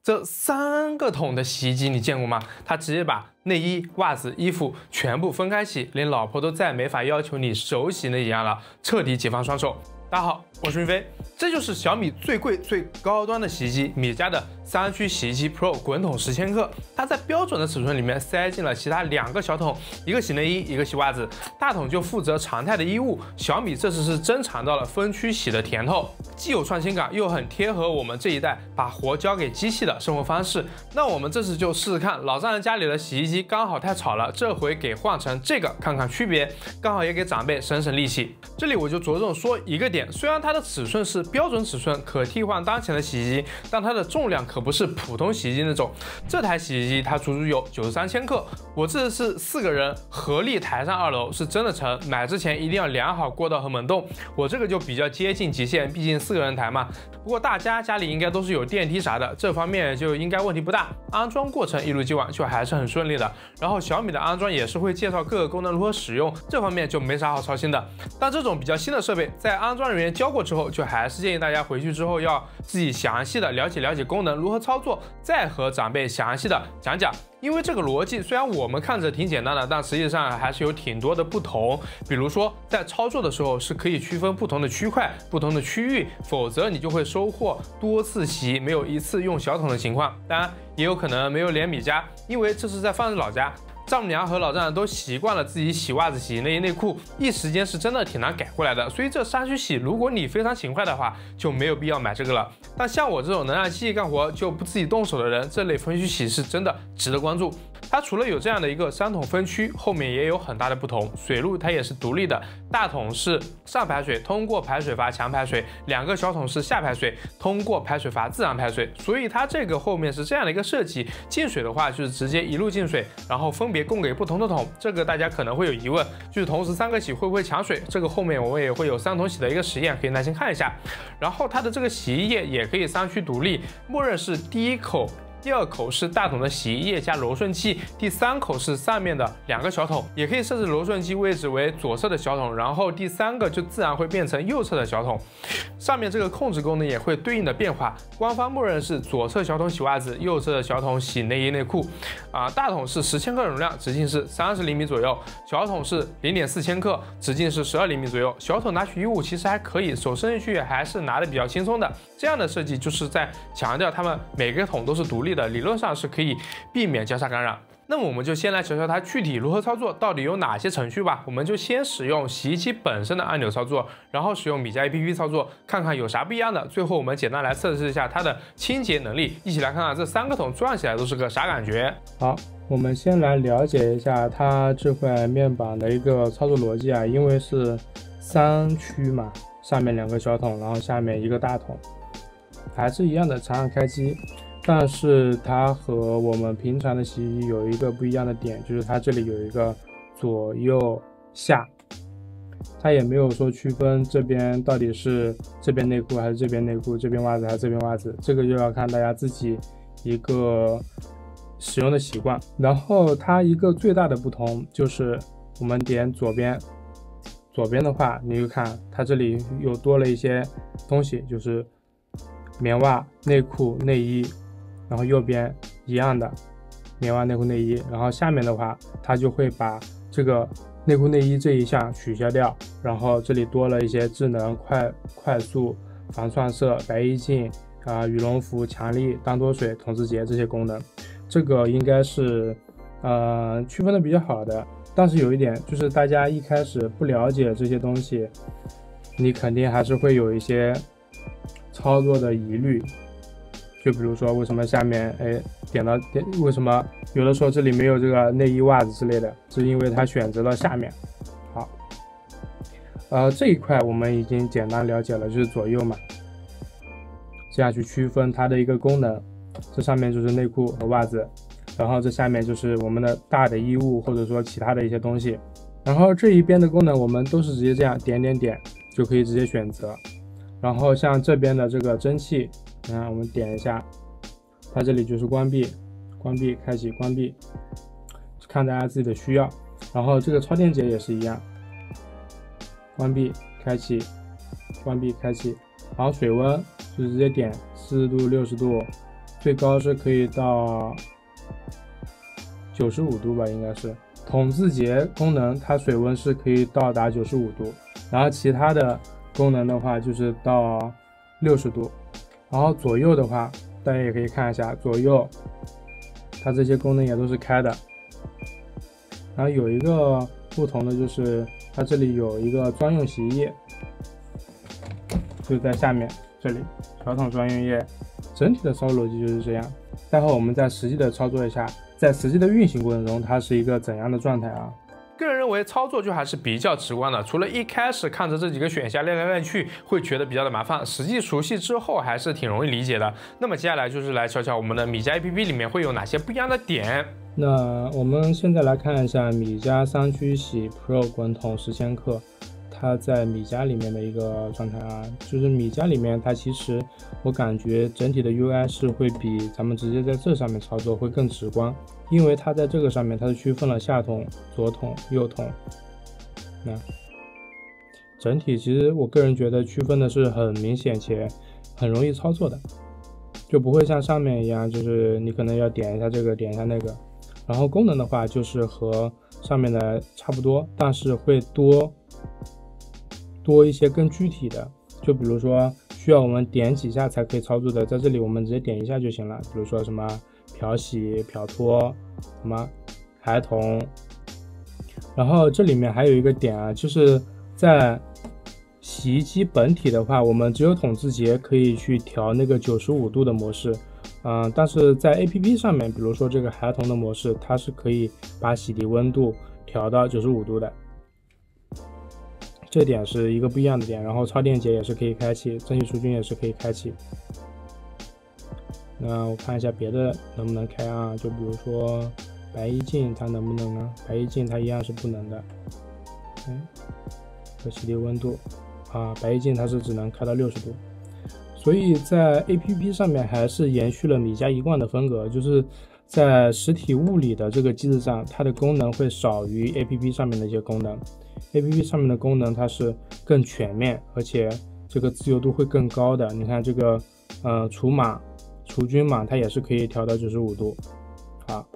這3個桶的洗衣機你見過嗎？它直接把內衣、襪子、衣服全部分開洗，連老婆都再沒法要求你手洗那一樣了，徹底解放雙手。大家好，我是云飞，這就是小米最貴最高端的洗衣機，米家的3区洗衣機 Pro 滾筒10千克，它在標準的尺寸裡面塞進了其他2個小桶，一個洗內衣，一個洗襪子，大桶就負責常態的衣物。小米這次是真嘗到了分區洗的甜头，既有創新感，又很貼合我們這一代把活交給機器的生活方式。那我們這次就試試看，老丈人家裡的洗衣機剛好太吵了，這回給換成這個看看區別，剛好也給長輩省省力氣。這裡我就着重說一個點，雖然它的尺寸是標準尺寸，可替換當前的洗衣機，但它的重量可不是普通洗衣機那種。這台洗衣機它足足有93千克，我這是4個人合力抬上2樓，是真的沉。買之前一定要量好過道和门洞，我这個就比較接近極限，畢竟4個人抬嘛。不過大家家裡應該都是有電梯啥的，這方面就應該問題不大。安裝過程一如既往，就還是很順利的。然後小米的安裝也是會介紹各個功能如何使用，這方面就沒啥好操心的。但這種比較新的設備，在安裝人員教過之後，就還是建議大家回去之後要自己詳細的了解功能如何操作，再和長輩詳細的講講。因為這個邏輯雖然我們看着挺簡單的，但實際上還是有挺多的不同。比如說在操作的時候是可以區分不同的區塊、不同的區域，否則你就會收穫多次洗沒有一次用小桶的情況。當然也有可能沒有連米家，因為這是在放着老家。丈母娘和老丈人都習慣了自己洗襪子、洗內衣內褲，一時間是真的挺難改過來的。所以這3區洗，如果你非常勤快的話，就沒有必要買這個了。但像我這種能讓機器幹活就不自己動手的人，這類分區洗是真的值得關注。它除了有這樣的一個3桶分區，後面也有很大的不同。水路它也是獨立的，大桶是上排水，通過排水阀强排水；2個小桶是下排水，通過排水阀自然排水。所以它這個後面是這樣的一個設計，進水的話就是直接一路進水，然後分別供給不同的桶。這個大家可能會有疑問，就是同時3個洗會不會搶水？這個後面我們也會有3桶洗的一個實驗，可以耐心看一下。然後它的這個洗衣液也可以3區獨立，默認是第1口。第2口是大桶的洗衣液加柔順劑，第3口是上面的2個小桶，也可以設置柔順劑位置為左側的小桶，然後第3個就自然會變成右側的小桶。上面這個控制功能也會對應的變化，官方默認是左側小桶洗襪子，右側的小桶洗內衣內褲。大桶是10千克容量，直徑是30厘米左右；小桶是0.4千克，直徑是12厘米左右。小桶拿取衣物其實還可以，手伸進去還是拿的比較輕鬆的。這樣的設計就是在強調它們每個桶都是獨立的，理論上是可以避免交叉感染。那麼我們就先來瞧瞧它具體如何操作，到底有哪些程序吧。我們就先使用洗衣機本身的按钮操作，然後使用米家 APP 操作，看看有啥不一樣的。最後我們簡单來測試一下它的清潔能力，一起来看看這3個桶轉起来都是個啥感覺。好，我們先来了解一下它這塊面板的一個操作逻輯啊，因為是3區嘛，上面2個小桶，然後下面1個大桶，還是一樣的長按開機。但是它和我們平常的洗衣机有一個不一樣的點，就是它這裡有一個左右下，它也沒有說區分這邊到底是這邊內褲還是這邊內褲，這邊襪子還是這邊襪子，這個就要看大家自己一個使用的習慣。然後它一個最大的不同就是我們點左邊，左邊的話你就看它這裡又多了一些東西，就是棉襪、內褲、內衣。然後右邊一樣的棉襪、內褲、內衣，然後下面的話，它就會把這個內褲、內衣這一項取消掉，然後這裡多了一些智能、快速、防竄色、白衣鏡羽絨服、強力、當多水、童子潔這些功能，這個應該是區分的比較好的。但是有一點就是大家一開始不了解這些東西，你肯定還是會有一些操作的疑慮。就比如說為什麼下面為什麼有的时候這裡沒有這個內衣襪子之類的，是因為它選擇了下面。好，這一塊我們已經簡單了解了，就是左右嘛，這樣去區分它的一個功能。這上面就是內褲和襪子，然後這下面就是我們的大的衣物或者說其他的一些東西。然後這一邊的功能我們都是直接這樣點點點就可以直接選擇。然後像這邊的這個蒸汽，我們點一下，它這裡就是關閉、關閉、開啟、關閉，看大家自己的需要。然後这個超電解也是一樣，關閉、開啟、關閉、開啟。然後水溫就直接點40度、60度，最高是可以到95度吧，应该是。筒字节功能它水温是可以到達95度，然後其他的功能的话就是到60度，然後左右的话大家也可以看一下，左右它这些功能也都是开的。然后有一个不同的就是它这里有一个专用洗衣液，就在下面这里小桶专用液。整体的操作逻辑就是这样，待会我们再實際的操作一下，在實際的運行過程中它是一個怎樣的狀態啊。個人認為操作就還是比較直觀的，除了一開始看着這幾個選項練來練去會覺得比較的麻煩，實際熟悉之後還是挺容易理解的。那麼接下來就是來瞧瞧我們的米家 APP 裡面會有哪些不一樣的點。那我們現在來看一下米家3區洗 Pro 滾筒10千克，它在米家裡面的一個狀態啊，就是米家裡面它其實我感覺整體的 UI 是會比咱們直接在這上面操作會更直觀，因為它在這個上面它是區分了下筒、左筒、右筒。那整體其實我個人覺得區分的是很明顯且很容易操作的，就不會像上面一樣，就是你可能要點一下這個，點一下那個。然後功能的話就是和上面的差不多，但是會多一些更具體的，就比如說需要我們點幾下才可以操作的，在這裡我們直接點一下就行了。比如說什麼漂洗、漂脫，什麼孩童。然後這裡面還有一個點啊，就是在洗衣機本體的話，我們只有筒字節可以去調那個95度的模式，但是在 APP 上面，比如說這個孩童的模式，它是可以把洗滌溫度調到95度的。這點是一個不一樣的點，然後超電解也是可以開啟，蒸汽除菌也是可以開啟。那我看一下別的能不能開啊，就比如說白衣鏡它能不能呢？白衣鏡它一樣是不能的。和洗滌溫度啊，白衣鏡它是只能開到60度。所以在 APP 上面還是延續了米家一貫的風格，就是在實體物理的這個機子上，它的功能會少於 APP 上面的一些功能。APP 上面的功能它是更全面，而且這個自由度會更高的。你看這個除碼、除菌碼，它也是可以調到95度。好，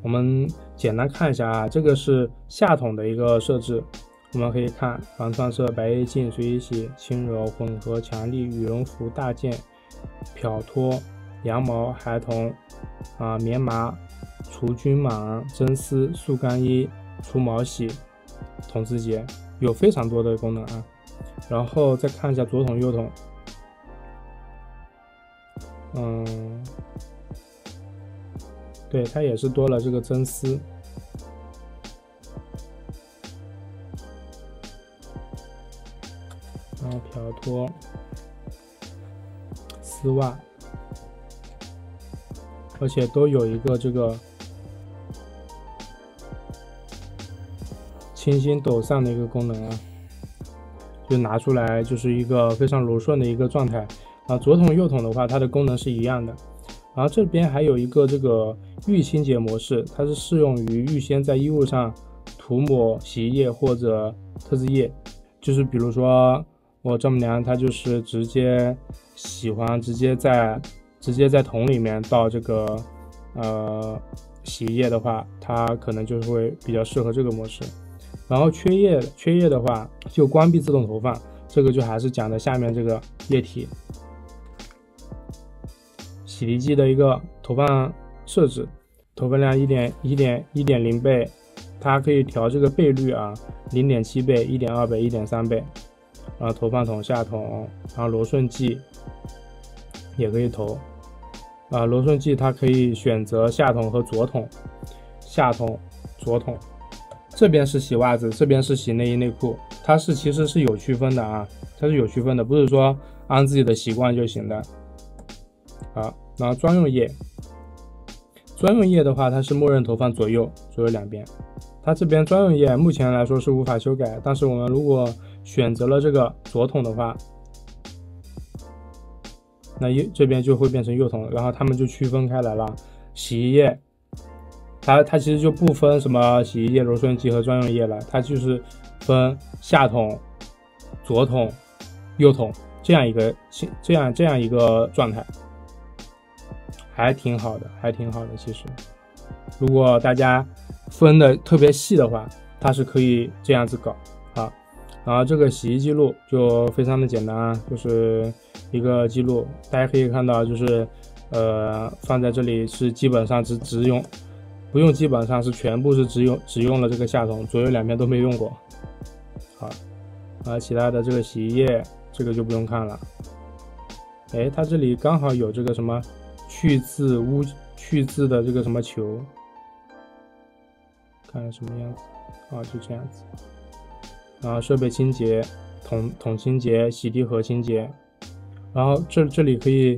我們簡單看一下啊，這個是下筒的一個設置。我們可以看防竄色、白衣鏡、隨意洗、輕柔、混合、強力、羽絨服、大件、漂脫、羊毛、孩童棉麻、除菌蟎、真絲、速乾衣、除毛洗、筒字節，有非常多的功能啊。然後再看一下左筒右筒，對，它也是多了這個真絲。然後漂脫、絲襪，而且都有一個這個清新抖散的一個功能啊，就拿出來就是一個非常柔順的一個狀態啊。左筒右筒的話，它的功能是一樣的。然後這邊還有一個這個預清潔模式，它是適用於預先在衣物上塗抹洗衣液或者特制液，就是比如說我丈母娘她就是直接喜歡直接在桶裡面倒這個洗衣液的話，它可能就會比較適合這個模式。然後缺液的話就關閉自動投放，這個就還是講的下面這個液體洗滌劑的一個投放設置，投放量1.0倍，它可以調這個倍率啊，0.7倍、1.2倍、1.3倍。然後投放筒、下筒，然後螺順劑也可以投螺順劑它可以選擇下筒和左筒，下筒、左筒。這邊是洗襪子，這邊是洗內衣內褲，它是其實是有區分的啊，它是有區分的，不是說按自己的習慣就行的。好，然後專用液的話，它是默認投放左右兩邊。它這邊專用液目前來說是無法修改，但是我們如果選擇了這個左筒的話，那這邊就會變成右筒，然後它們就區分開來了。洗衣液它其實就不分什麼洗衣液、柔順劑和專用液了，它就是分下筒、左筒、右筒這樣一個狀態。還挺好的，還挺好的。其實，如果大家分的特別細的話，它是可以這樣子搞啊。然後这個洗衣記錄就非常的簡單啊，就是一個記錄，大家可以看到就是放在這裡是基本上只用，不用基本上是全部是只用了這個下桶，左右兩邊都沒用過。好，其他的這個洗衣液這個就不用看了。哎，它這裡剛好有這個什麼去渍的這個什麼球，看什麼樣子啊，就這樣子。然後設備清潔、桶清潔、洗滌盒清潔，然後這裡可以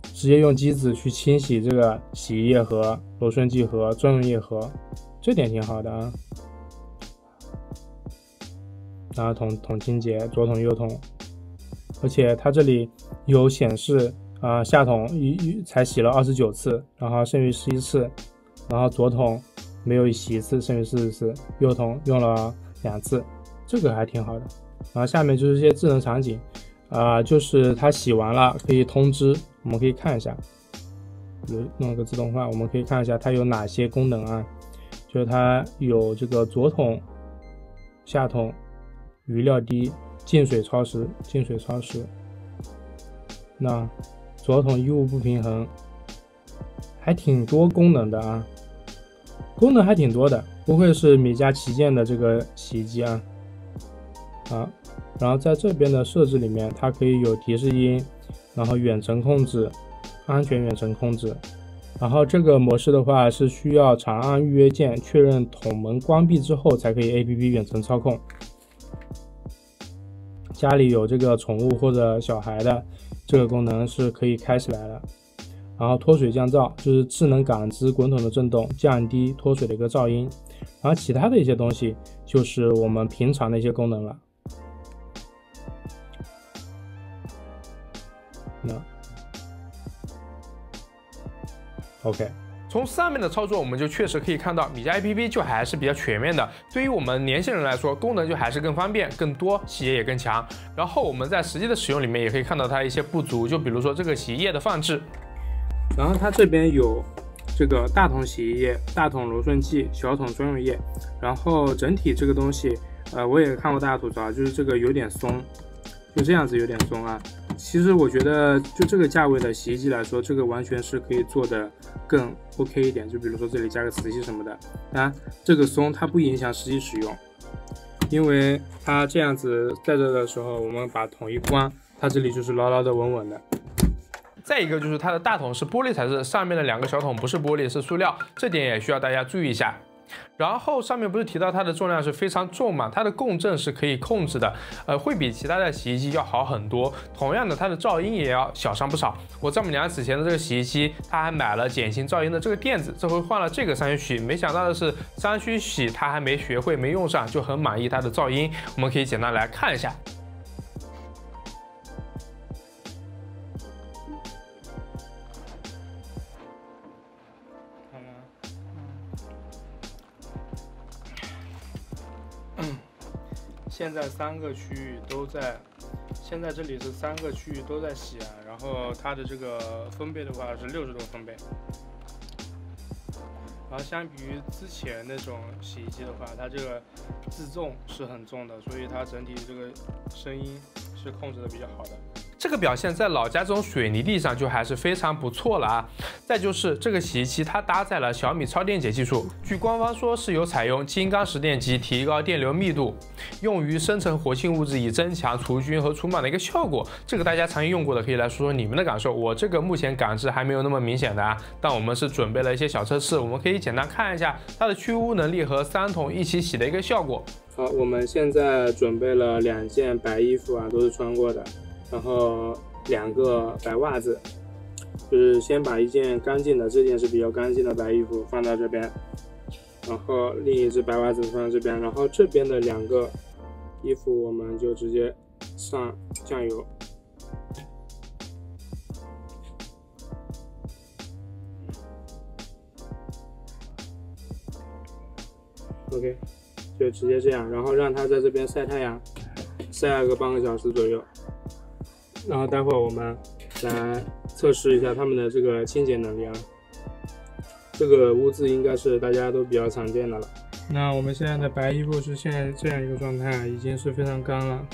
直接用機子去清洗這個洗衣液盒、柔順劑盒、專用液盒，這點挺好的啊。然後桶清潔，左桶右桶，而且它這裡有显示下桶才洗了29次，然後剩余11次，然后左桶沒有洗一次，剩余40次，右桶用了2次，這個還挺好的。然後下面就是一些智能場景，就是它洗完了可以通知，我們可以看一下，弄個自動化，我們可以看一下它有哪些功能啊，就是它有這個左桶、下桶、餘料滴、進水超時，那左桶衣物不平衡，還挺多功能的啊，功能還挺多的，不愧是米家旗艦的這個洗衣機啊。然後在這邊的設置裡面，它可以有提示音，然後遠程控制，安全遠程控制。然後這個模式的話是需要長按預約鍵確認桶門關閉之後才可以 APP 遠程操控。家裡有這個寵物或者小孩的這個功能是可以開起來的。然後脫水降噪就是智能感知滾筒的震動，降低脫水的一個噪音。然後其他的一些東西就是我們平常的一些功能了。OK， 从上面的操作，我們就確實可以看到米家 APP 就還是比較全面的。對於我們年輕人來說，功能就還是更方便、更多，洗液也更強。然後我們在實際的使用裡面也可以看到它一些不足，就比如說這個洗衣液的放置。然後它這邊有這個大桶洗衣液、大桶柔順劑、小桶專用液。然後整體這個東西，我也看過大家吐槽，就是這個有點鬆，就這樣子有點鬆啊。其實我覺得就這個價位的洗衣機來說，這個完全是可以做的更 OK 一點，就比如說這裡加個磁吸什麼的。當然這個鬆它不影響實際使用，因為它這樣子在這的時候，我們把桶一關，它這裡就是牢牢的穩穩的。再一個就是它的大桶是玻璃材質，上面的2個小桶不是玻璃是塑料，這點也需要大家注意一下。然後上面不是提到它的重量是非常重嘛，它的共振是可以控制的，會比其他的洗衣機要好很多。同樣的，它的噪音也要小上不少。我丈母娘此前的這個洗衣機，她還買了減輕噪音的這個墊子，這回換了這個三區洗，沒想到的是三區洗她還沒學會，沒用上，就很滿意它的噪音。我們可以簡單來看一下。现在3個區域都在，現在這裡是3個區域都在洗啊，然後它的這個分貝的話是60多分貝，然後相比於之前那種洗衣機的話，它這個自重是很重的，所以它整體這個聲音是控制的比較好的。這個表現在老家這種水泥地上就還是非常不錯了啊。再就是這個洗衣機它搭載了小米超電解技術，據官方說是有採用金剛石電機提高電流密度，用於生成活性物質以增強除菌和除螨的一個效果。這個大家常用過的可以來說說你們的感受，我這個目前感知還沒有那麼明顯的啊。但我們是準備了一些小測試，我們可以簡單看一下它的去污能力和3桶一起洗的一個效果。好，我們現在準備了2件白衣服啊，都是穿過的。然後2個白襪子，就是先把一件乾淨的，這件是比較乾淨的白衣服放到這邊，然後另一隻白襪子放到這邊，然後這邊的2個衣服我們就直接上醬油。OK， 就直接這樣，然後讓它在這邊曬太陽，曬個半個小時左右。然後待會兒我們來測試一下它們的這個清洁能力啊。这个污渍应该是大家都比较常见的了。那我们现在的白衣服是现在这样一个状态，已经是非常干了。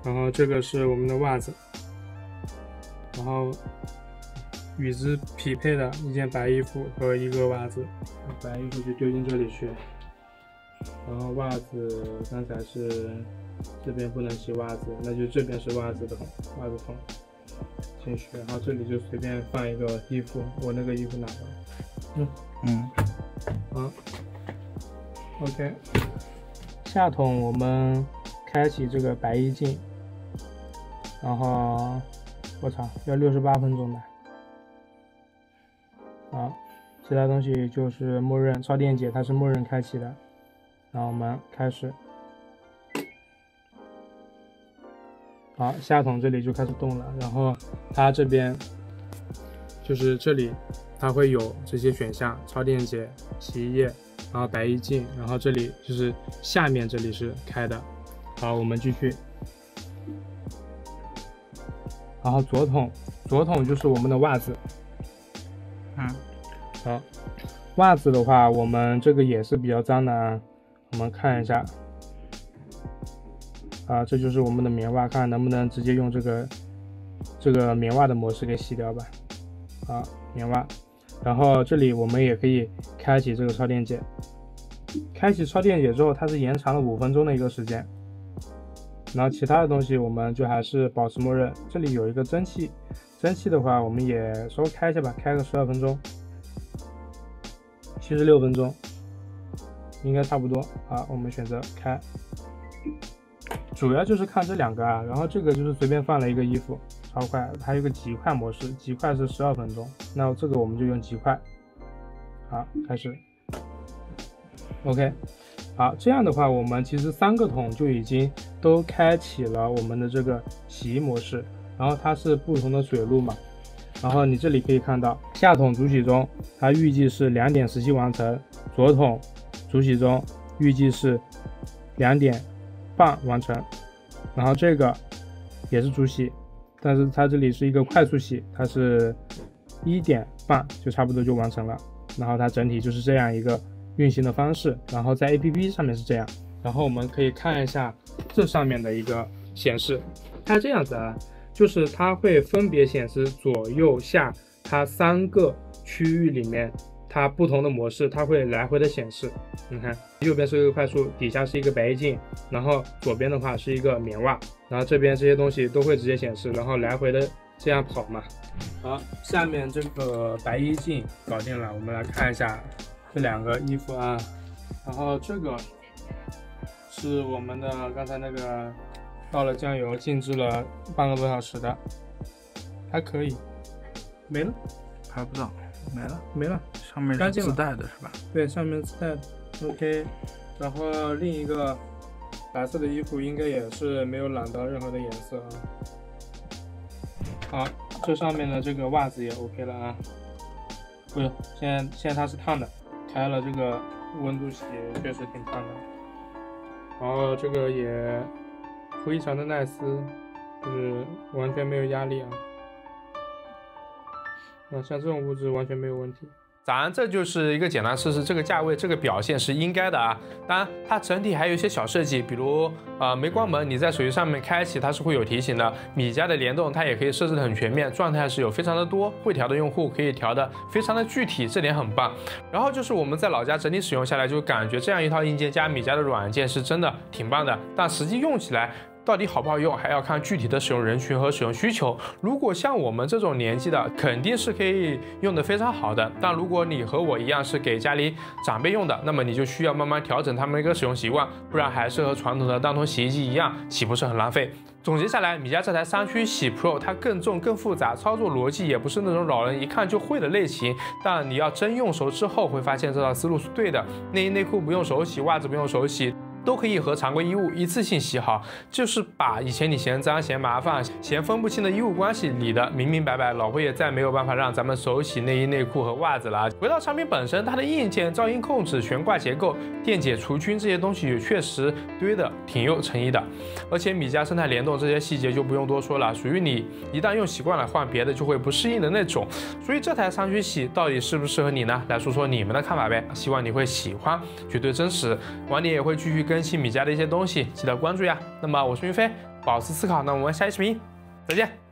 然后这个是我们的袜子，然后与之匹配的一件白衣服和一个袜子，白衣服就丢进这里去。然后袜子刚才是这边不能洗袜子，那就这边是袜子桶进去，然后这里就随便放一个衣服，我那个衣服哪了？好 ，OK。下桶我们開啟這個白衣鏡，然後我操，要68分鐘吧。好，其他東西就是默認超電解，它是默認開啟的。然後我們開始。好，下桶這裡就開始動了，然後它這邊就是這裡，它會有這些選項：超電解、洗衣液，然後白衣鏡，然後這裡就是下面這裡是開的。好，我們繼續。然後左桶就是我們的襪子。好，襪子的話，我們這個也是比較髒的啊。我們看一下。啊，這就是我們的棉襪，看能不能直接用這個棉襪的模式給洗掉吧。好，棉襪。然後這裡我們也可以開啟這個超電解。開啟超電解之後，它是延長了5分鐘的一個時間。然後其他的東西我們就還是保持默認。這裡有一個蒸汽，蒸汽的話我們也稍微開一下吧，開個12分鐘，76分鐘，應該差不多。好，我們選擇開。主要就是看這兩個啊，然後這個就是隨便放了一個衣服，超快。還有一個極快模式，極快是12分鐘，那這個我們就用極快。好，開始。OK。好，這樣的話，我們其實3個桶就已經都開啟了我們的這個洗衣模式，然後它是不同的水路嘛。然後你這裡可以看到，下桶煮洗中，它預計是2點17完成；左桶煮洗中，預計是2點半完成。然後這個也是煮洗，但是它這裡是一個快速洗，它是1點半就差不多就完成了。然後它整體就是這樣一個運行的方式，然後在 APP 上面是這樣，然後我們可以看一下這上面的一個顯示，它這樣子啊，就是它會分別顯示左右下它3個區域裡面它不同的模式，它會來回的顯示。你看右邊是一個快速，底下是一個白衣鏡，然後左邊的話是一個棉襪，然後這邊這些東西都會直接顯示，然後來回的這樣跑嘛。好，下面這個白衣鏡搞定了，我們來看一下這兩個衣服啊，然後這個是我們的剛才那個倒了醬油靜置了半個多小時的，還可以，沒了，還不到，沒了，上面是自帶的是吧？對，上面自帶的 ，OK。然後另一個白色的衣服應該也是沒有染到任何的顏色啊。好，這上面的這個襪子也 OK 了啊。不是，現在它是燙的。開了這個溫度洗確實挺燙的，然後這個也非常的耐撕，就是完全沒有壓力啊。像這種物質完全沒有問題。當然，這就是一個簡單試試，這個價位這個表現是應該的啊。當然，它整體還有一些小設計，比如沒關門，你在手機上面開啟它是會有提醒的。米家的聯動它也可以設置得很全面，狀態是有非常的多，會調的用戶可以調的非常的具體，這點很棒。然後就是我們在老家整體使用下來，就感覺這樣一套硬件加米家的軟件是真的挺棒的，但實際用起來到底好不好用，還要看具體的使用人群和使用需求。如果像我們這種年紀的，肯定是可以用得非常好的。但如果你和我一樣是給家裡長輩用的，那麼你就需要慢慢調整他們一個使用習慣，不然還是和傳統的當頭洗衣機一樣，豈不是很浪費？總結下來，米家這台3區洗 Pro 它更重更複雜，操作邏輯也不是那種老人一看就會的類型。但你要真用熟之後，會發現這套思路是對的。內衣內褲不用手洗，襪子不用手洗。都可以和常規衣物一次性洗好，就是把以前你嫌脏、嫌麻煩、嫌分不清的衣物關係理得明明白白，老婆也再没有办法让咱们手洗内衣内褲和襪子了。回到产品本身，它的硬件、噪音控制、悬掛結構、電解除菌這些東西也確實堆得挺有誠意的，而且米家生態聯動這些細節就不用多說了，屬於你一旦用習慣了換別的就會不適應的那種。所以這台三驅洗到底適不適合你呢？來說說你們的看法唄，希望你會喜歡，絕對真實。晚點也會繼續更新米家的一些東西，記得關注呀。那麼我是雲飛，保持思考，那我們下期視頻再見。